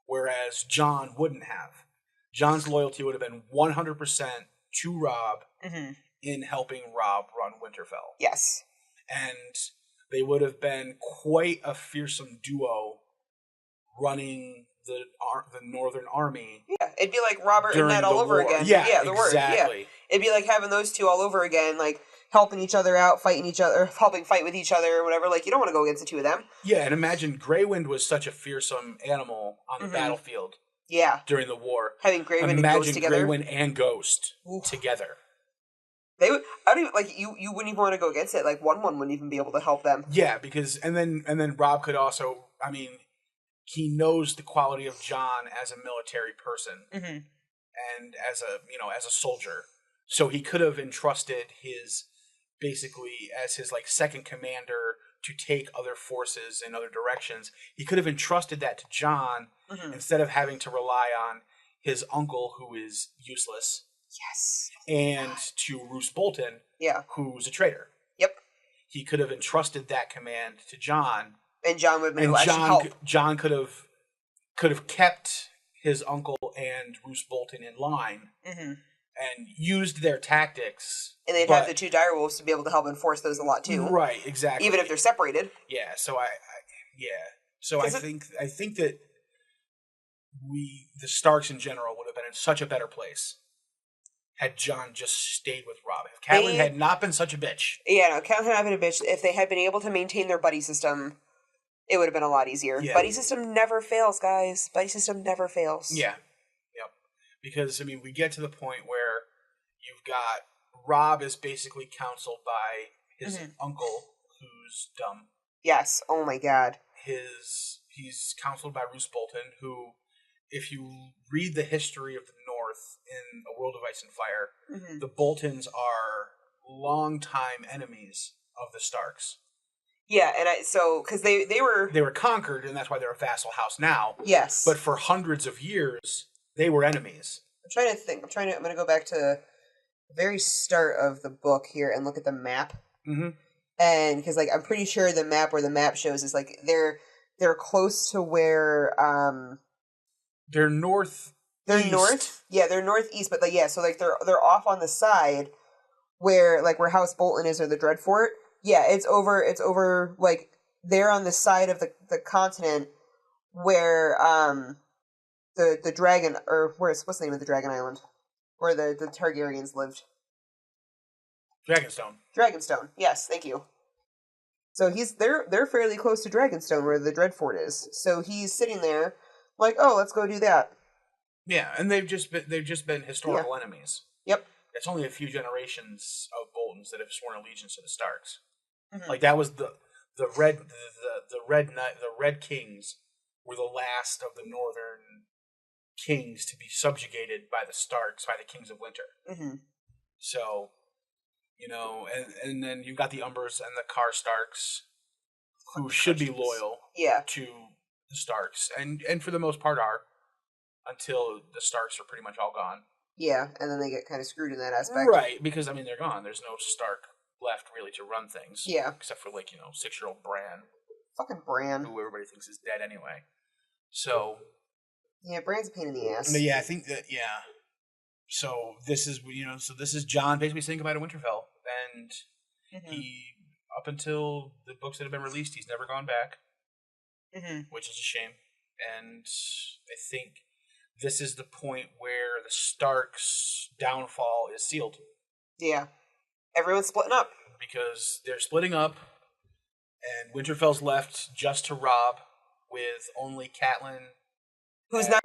whereas Jon wouldn't have. Jon's loyalty would have been 100% to Robb in helping Robb run Winterfell. Yes. And they would have been quite a fearsome duo running the Northern Army. Yeah, it'd be like Robert and Ned all over again. Yeah, exactly. Yeah. It'd be like having those two all over again, like helping each other out, fighting each other, helping fight with each other, or whatever. Like, you don't want to go against the two of them. Yeah, and imagine Grey Wind was such a fearsome animal on the battlefield. Yeah. During the war. Having Grey Wind and Ghost together. Imagine Grey Wind and Ghost together. They would. I don't even like you. You wouldn't even want to go against it. Like one wouldn't even be able to help them. Yeah, because and then Robb could also. I mean, he knows the quality of Jon as a military person and as a soldier. So he could have entrusted his like second commander to take other forces in other directions. He could have entrusted that to Jon instead of having to rely on his uncle, who is useless. Yes. And to Roose Bolton, who's a traitor. Yep. He could have entrusted that command to Jon. And Jon would have help. Jon could have kept his uncle and Roose Bolton in line and used their tactics. And they'd have the two direwolves to be able to help enforce those a lot too. Right, exactly. Even if they're separated. Yeah, so I think that the Starks in general would have been in such a better place had Jon just stayed with Robb. If Catelyn had not been such a bitch. Yeah, no, Catelyn had not been a bitch. If they had been able to maintain their buddy system, it would have been a lot easier. Yeah. Buddy system never fails, guys. Buddy system never fails. Yeah. Yep. Because, I mean, we get to the point where you've got Robb is basically counseled by his uncle, who's dumb. Yes. Oh, my God. He's counseled by Roose Bolton, who, if you read the history of the North, North in A World of Ice and Fire, Mm-hmm. the Boltons are longtime enemies of the Starks. Yeah, and because they were conquered, and that's why they're a vassal house now. Yes. But for hundreds of years, they were enemies. I'm trying to think. I'm going to go back to the very start of the book here and look at the map. Mm-hmm. And because I'm pretty sure the map where the map shows is they're close to where they're north. They're north. Yeah, they're northeast, but so they're off on the side where House Bolton is or the Dreadfort. Yeah, it's over they're on the side of the continent where the dragon, or what's the name of the dragon island where the Targaryens lived. Dragonstone. Yes, thank you. So they're fairly close to Dragonstone where the Dreadfort is. So he's sitting there oh, let's go do that. Yeah, and they've just been historical enemies. Yep. It's only a few generations of Boltons that have sworn allegiance to the Starks. Mm-hmm. That was the Red Kings were the last of the Northern kings to be subjugated by the Starks, by the Kings of Winter. Mm-hmm. So, and then you've got the Umbers and the Karstarks, who should be loyal to the Starks, and for the most part are, until the Starks are pretty much all gone. Yeah, and then they get kind of screwed in that aspect. Right, because, they're gone. There's no Stark left, really, to run things. Yeah. Except for, 6-year-old Bran. Fucking Bran. Who everybody thinks is dead anyway. So... Yeah, Bran's a pain in the ass. But yeah, I think that, So this is, this is Jon basically saying goodbye to Winterfell. And he, up until the books that have been released, he's never gone back. Mm-hmm. Which is a shame. And I think this is the point where the Starks' downfall is sealed. Yeah. Everyone's splitting up. Because they're splitting up, and Winterfell's left just to Robb, with only Catelyn, who's not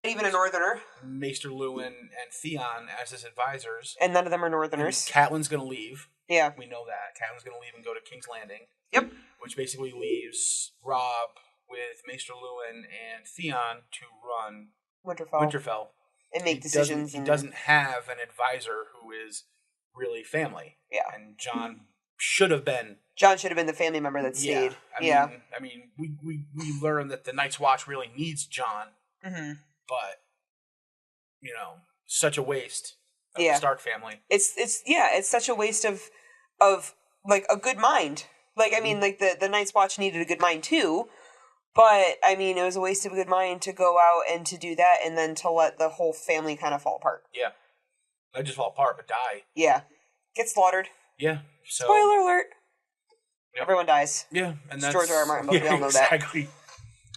even a Northerner, Maester Luwin, and Theon as his advisors. And none of them are Northerners. And Catelyn's going to leave. Yeah. We know that. Catelyn's going to leave and go to King's Landing. Yep. Which basically leaves Robb with Maester Luwin and Theon to run Winterfell. And make decisions. He doesn't have an advisor who is really family. Yeah. And Jon should have been the family member that stayed. I mean, we learn that the Night's Watch really needs Jon. Mm-hmm. But, such a waste of the Stark family. It's such a waste of a good mind. The Night's Watch needed a good mind too. But, it was a waste of a good mind to go out and to do that and then to let the whole family kind of fall apart. Yeah. Not just fall apart, but die. Yeah. Get slaughtered. Yeah. So, spoiler alert. Yep. Everyone dies. Yeah. And that's... George R. R. Martin, but we all know exactly. That.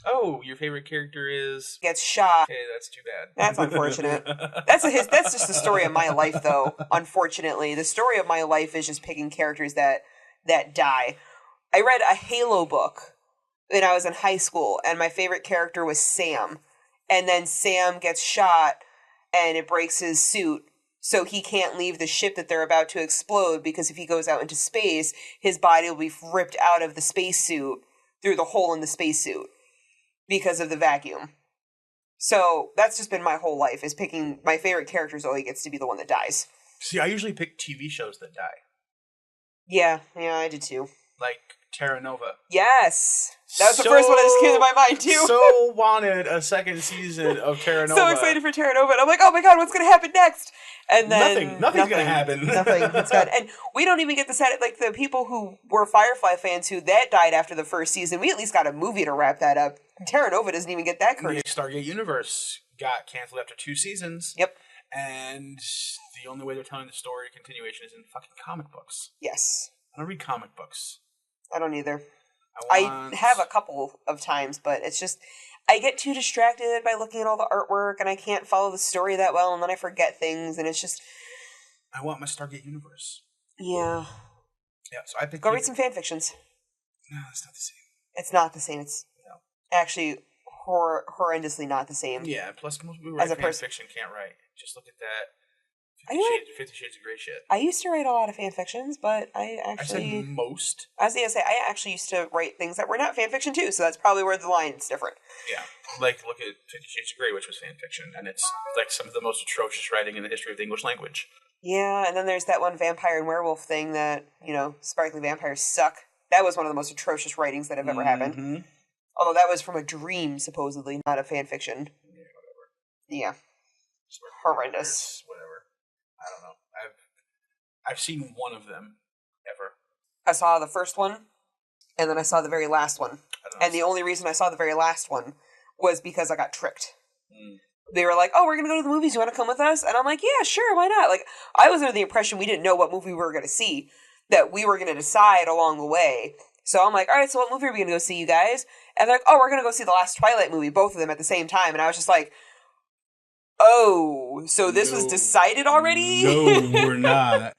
Oh, your favorite character is... Gets shot. Okay, that's too bad. That's unfortunate. That's just the story of my life, though, unfortunately. The story of my life is just picking characters that die. I read a Halo book when I was in high school, and my favorite character was Sam. And then Sam gets shot, and it breaks his suit, so he can't leave the ship that they're about to explode, because if he goes out into space, his body will be ripped out of the spacesuit through the hole in the spacesuit because of the vacuum. So that's just been my whole life, is picking my favorite characters always gets to be the one that dies. See, I usually pick TV shows that die. Yeah, I did too. Like Terra Nova. Yes! That was the first one that just came to my mind, too. So wanted a second season of Terra Nova. So excited for Terra Nova, and I'm like, oh my god, what's going to happen next? And then... Nothing's going to happen. Nothing. It's good. And we don't even get the set, the people who were Firefly fans who that died after the first season, we at least got a movie to wrap that up. Terra Nova doesn't even get that courtesy. The Stargate Universe got canceled after 2 seasons. Yep. And the only way they're telling the story continuation is in fucking comic books. Yes. I don't read comic books. I don't either. I have a couple of times, but it's just, I get too distracted by looking at all the artwork, and I can't follow the story that well, and then I forget things, and it's just... I want my Stargate Universe. Yeah. Yeah, so I think... Go read some fan fictions. No, it's not the same. It's not the same. It's actually horrendously not the same. Yeah, plus most people who write fan fiction can't write. Just look at that 50 Shades of Grey shit. I used to write a lot of fan fictions, but I said most. I was going to say, I actually used to write things that were not fan fiction too, so that's probably where the line's different. Yeah. Like, look at 50 Shades of Grey, which was fan fiction, and it's like some of the most atrocious writing in the history of the English language. Yeah, and then there's that one vampire and werewolf thing that, sparkly vampires suck. That was one of the most atrocious writings that have ever happened. Although that was from a dream, supposedly, not a fan fiction. Yeah, whatever. Yeah. Horrendous. Whatever. I don't know. I've seen one of them ever. I saw the first one, and then I saw the very last one. And the only reason I saw the very last one was because I got tricked. They were like, oh, we're going to go to the movies. You want to come with us? And I'm like, yeah, sure, why not? Like, I was under the impression we didn't know what movie we were going to see, that we were going to decide along the way. So I'm like, all right, so what movie are we going to go see, you guys? And they're like, oh, we're going to go see the last Twilight movie, both of them at the same time. And I was just like, oh, so this was decided already? No, we're not.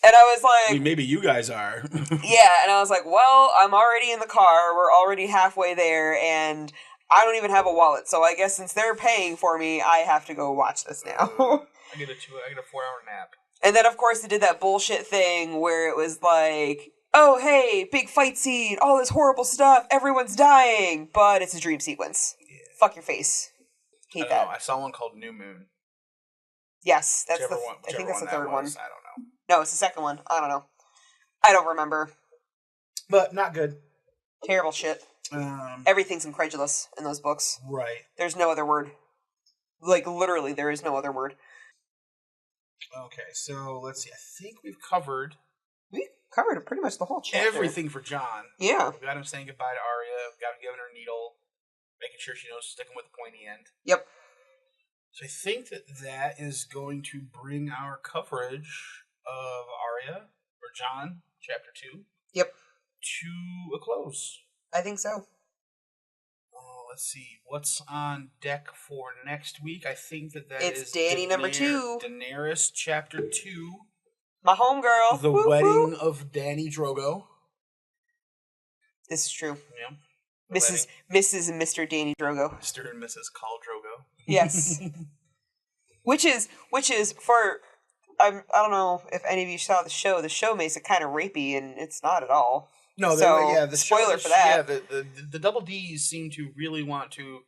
And I was like... I mean, maybe you guys are. Yeah, and I was like, well, I'm already in the car. We're already halfway there, and I don't even have a wallet. So I guess since they're paying for me, I have to go watch this now. I get a 4-hour nap. And then, of course, they did that bullshit thing where it was like, oh, hey, big fight scene, all this horrible stuff, everyone's dying, but it's a dream sequence. Yeah. Fuck your face. Hate that. I saw one called New Moon. Yes, that's I think that's the third one. I don't know. No, it's the second one. I don't know. I don't remember. But not good. Terrible shit. Everything's incredulous in those books. Right. There's no other word. Like, literally, there is no other word. Okay, so let's see. I think we've covered pretty much the whole chapter. Everything for Jon. Yeah. We got him saying goodbye to Arya. We got him giving her a needle. Making sure she knows, sticking with the pointy end. Yep. So I think that is going to bring our coverage of Arya, or Jon, Chapter 2. Yep. To a close. I think so. Let's see. What's on deck for next week? I think that it's Dany number 2. Daenerys, Chapter 2. My homegirl. The wedding of Dany Drogo. This is true. Yeah. Mrs. and Mr. Dany Drogo. Mr. and Mrs. Khal Drogo. Yes. which is for I don't know if any of you saw the show. The show makes it kind of rapey, and it's not at all. No, so the spoiler for that. Yeah, the Double D's seem to really want to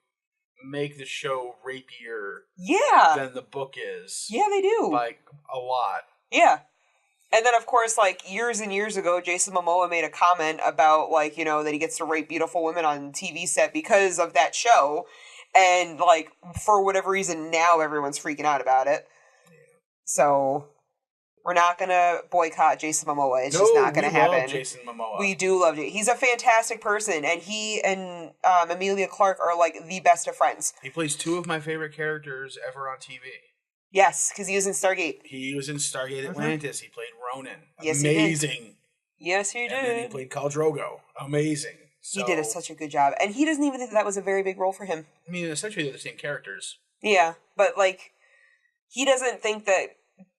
make the show rapier. Yeah. Than the book is. Yeah, they do. Like a lot. Yeah. And then, of course, like, years and years ago, Jason Momoa made a comment about, like, that he gets to rape beautiful women on TV set because of that show. And, like, for whatever reason, now everyone's freaking out about it. Yeah. So, we're not going to boycott Jason Momoa. It's just not going to happen. We love Jason Momoa. We do love it. He's a fantastic person. And he and Emilia Clarke are, like, the best of friends. He plays 2 of my favorite characters ever on TV. Yes, because he was in Stargate. He was in Stargate Atlantis. He played Ronan. Yes, amazing. He did. Yes, he did. And then he played Khal Drogo. Amazing. So, he did such a good job. And he doesn't even think that was a very big role for him. I mean, essentially they're the same characters. Yeah, but, like, he doesn't think that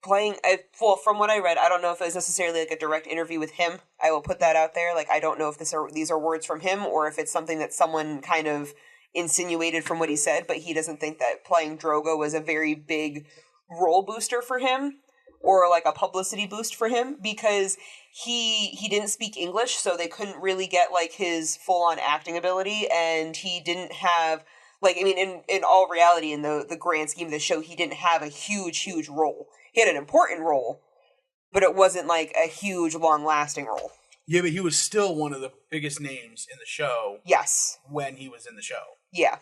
playing... well, from what I read, I don't know if it was necessarily, like, a direct interview with him. I will put that out there. Like, I don't know if these are words from him or if it's something that someone kind of insinuated from what he said, but he doesn't think that playing Drogo was a very big role booster for him or like a publicity boost for him because he didn't speak English, so they couldn't really get like his full-on acting ability, and he didn't have like, I mean, in all reality, in the grand scheme of the show, he didn't have a huge role. He had an important role, but it wasn't like a huge, long-lasting role. Yeah, but he was still one of the biggest names in the show. Yes. When he was in the show. Yeah.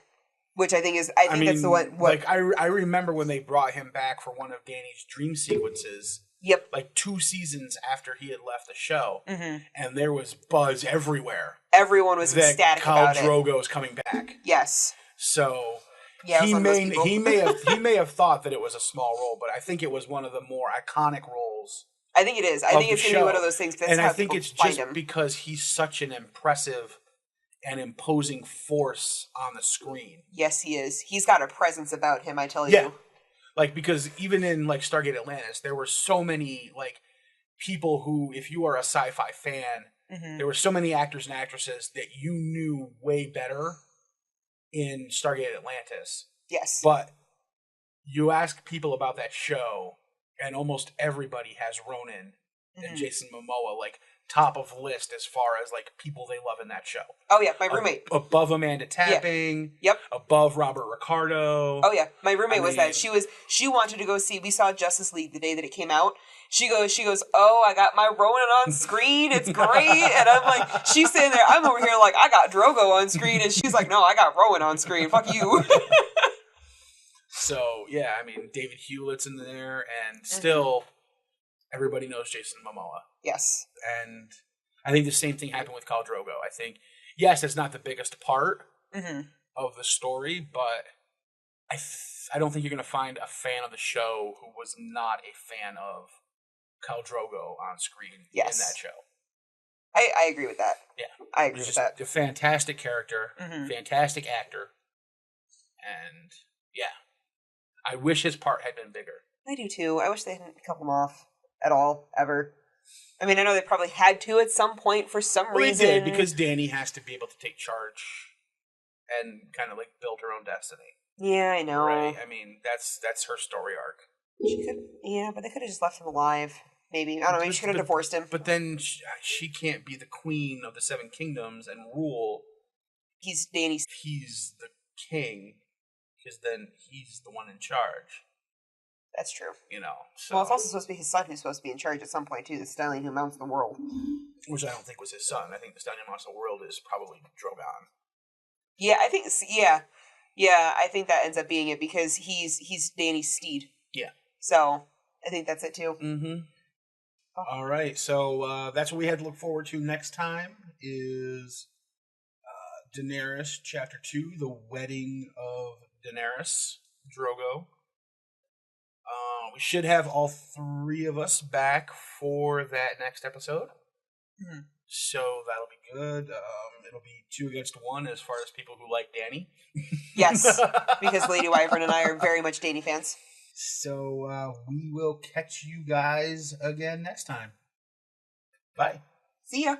Which I think that's the one. Like, I remember when they brought him back for one of Dany's dream sequences. Yep. Like 2 seasons after he had left the show. Mm-hmm. And there was buzz everywhere. Everyone was ecstatic about it. Khal Drogo's coming back. Yes. So yeah, he may have thought that it was a small role, but I think it was one of the more iconic roles. I think it is. I think it's going to be one of those things. And I think it's just because he's such an impressive and imposing force on the screen. Yes, he is. He's got a presence about him, I tell you. Yeah. Like, because even in, like, Stargate Atlantis, there were so many, like, people who, if you are a sci-fi fan, mm-hmm. there were so many actors and actresses that you knew way better in Stargate Atlantis. Yes. But you ask people about that show, and almost everybody has Ronan and Jason Momoa, like, top of list as far as, like, people they love in that show. Oh, yeah, my roommate. Above Amanda Tapping. Yeah. Yep. Above Robert Ricardo. Oh, yeah, my roommate was that. She wanted to go see, we saw Justice League the day that it came out. She goes, oh, I got my Ronan on screen, it's great. And I'm like, she's sitting there, I'm over here like, I got Drogo on screen, and she's like, no, I got Rowan on screen, fuck you. So, yeah, I mean, David Hewlett's in there, and still, everybody knows Jason Momoa. Yes. And I think the same thing happened with Khal Drogo. I think, yes, it's not the biggest part of the story, but I don't think you're going to find a fan of the show who was not a fan of Khal Drogo on screen in that show. I agree with that. Yeah. I agree with that. A fantastic character, fantastic actor, and, yeah. I wish his part had been bigger. I do too. I wish they hadn't cut him off at all, ever. I mean, I know they probably had to at some point for some reason. They did, because Dany has to be able to take charge and kind of like build her own destiny. Yeah, I know. Right? I mean, that's her story arc. She could, but they could have just left him alive. Maybe. I don't know, maybe she could have divorced him. But then she can't be the queen of the Seven Kingdoms and rule. He's Dany's. He's the king, because then he's the one in charge. That's true. You know. So. Well, it's also supposed to be his son who's supposed to be in charge at some point, too. The stallion who mounts the world. Which I don't think was his son. I think the stallion who mounts the world is probably Drogon. Yeah, I think, Yeah, I think that ends up being it, because he's Dany's steed. Yeah. So, I think that's it, too. Mm-hmm. Oh. All right, so that's what we had to look forward to next time is Daenerys, Chapter 2, The Wedding of Daenerys, Drogo. We should have all three of us back for that next episode. Mm-hmm. So that'll be good. It'll be 2 against 1 as far as people who like Dany. Yes, because Lady Wyvern and I are very much Dany fans. So we will catch you guys again next time. Bye. See ya.